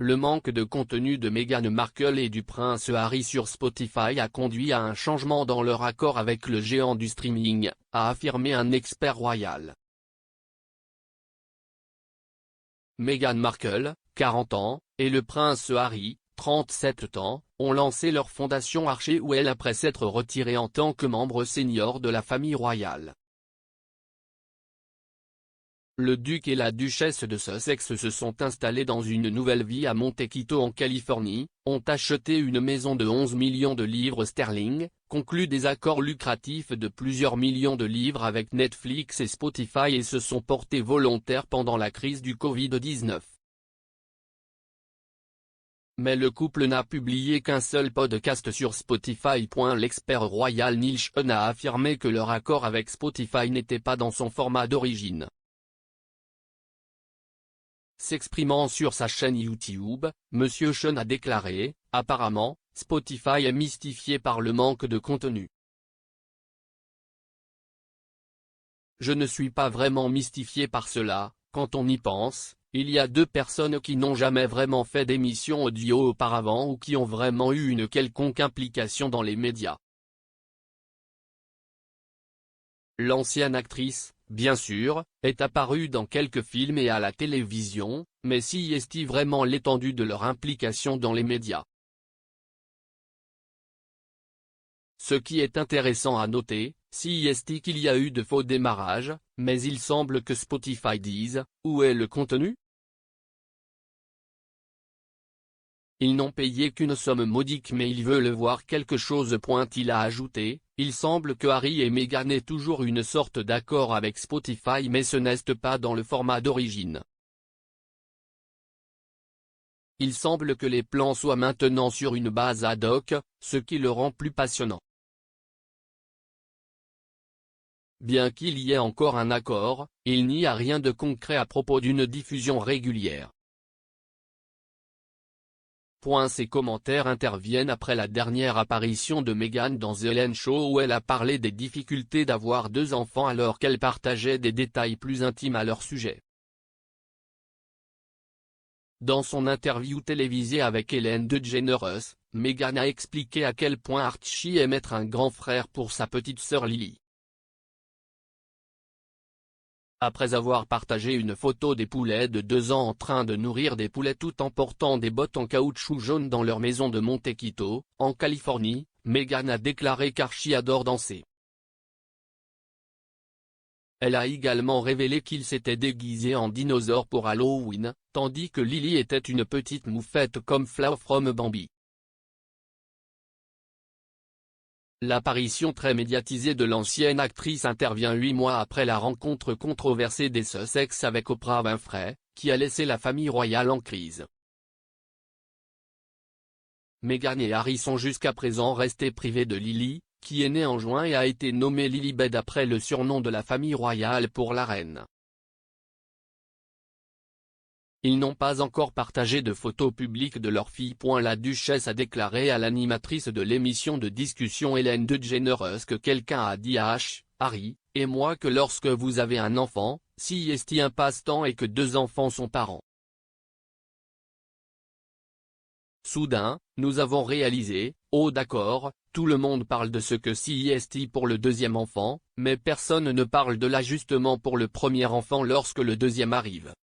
le manque de contenu de Meghan Markle et du prince Harry sur Spotify a conduit à un changement dans leur accord avec le géant du streaming, a affirmé un expert royal. Meghan Markle, 40 ans, et le prince Harry, 37 ans, ont lancé leur fondation Archewell après s'être retirés en tant que membre senior de la famille royale. Le duc et la duchesse de Sussex se sont installés dans une nouvelle vie à Montecito en Californie, ont acheté une maison de 11 millions de livres sterling, conclu des accords lucratifs de plusieurs millions de livres avec Netflix et Spotify et se sont portés volontaires pendant la crise du Covid-19. Mais le couple n'a publié qu'un seul podcast sur Spotify. L'expert royal Neil Sean a affirmé que leur accord avec Spotify n'était pas dans son format d'origine. S'exprimant sur sa chaîne YouTube, M. Sean a déclaré « Apparemment, Spotify est mystifié par le manque de contenu. Je ne suis pas vraiment mystifié par cela, quand on y pense, il y a 2 personnes qui n'ont jamais vraiment fait d'émission audio auparavant ou qui ont vraiment eu une quelconque implication dans les médias. L'ancienne actrice, bien sûr, est apparue dans quelques films et à la télévision, mais si est-il vraiment l'étendue de leur implication dans les médias? Ce qui est intéressant à noter, si est qu'il y a eu de faux démarrages, mais il semble que Spotify dise « Où est le contenu ?» Ils n'ont payé qu'une somme modique mais ils veulent voir quelque chose. Il a ajouté, il semble que Harry et Meghan aient toujours une sorte d'accord avec Spotify mais ce n'est pas dans le format d'origine. Il semble que les plans soient maintenant sur une base ad hoc, ce qui le rend plus passionnant. Bien qu'il y ait encore un accord, il n'y a rien de concret à propos d'une diffusion régulière. Ces commentaires interviennent après la dernière apparition de Meghan dans The Ellen Show où elle a parlé des difficultés d'avoir 2 enfants alors qu'elle partageait des détails plus intimes à leur sujet. Dans son interview télévisée avec Ellen DeGeneres, Meghan a expliqué à quel point Archie aime être un grand frère pour sa petite sœur Lily. Après avoir partagé une photo des poulets de 2 ans en train de nourrir des poulets tout en portant des bottes en caoutchouc jaune dans leur maison de Montecito, en Californie, Meghan a déclaré qu'Archie adore danser. Elle a également révélé qu'il s'était déguisé en dinosaure pour Halloween, tandis que Lily était une petite moufette comme Flaw from Bambi. L'apparition très médiatisée de l'ancienne actrice intervient 8 mois après la rencontre controversée des Sussex avec Oprah Winfrey, qui a laissé la famille royale en crise. Meghan et Harry sont jusqu'à présent restés privés de Lily, qui est née en juin et a été nommée Lilibet après le surnom de la famille royale pour la reine. Ils n'ont pas encore partagé de photos publiques de leur fille. La duchesse a déclaré à l'animatrice de l'émission de discussion Ellen DeGeneres que quelqu'un a dit à Harry et moi que lorsque vous avez un enfant, si est un passe-temps et que 2 enfants sont parents. Soudain, nous avons réalisé, oh d'accord, tout le monde parle de ce que si est pour le 2e enfant, mais personne ne parle de l'ajustement pour le premier enfant lorsque le 2e arrive.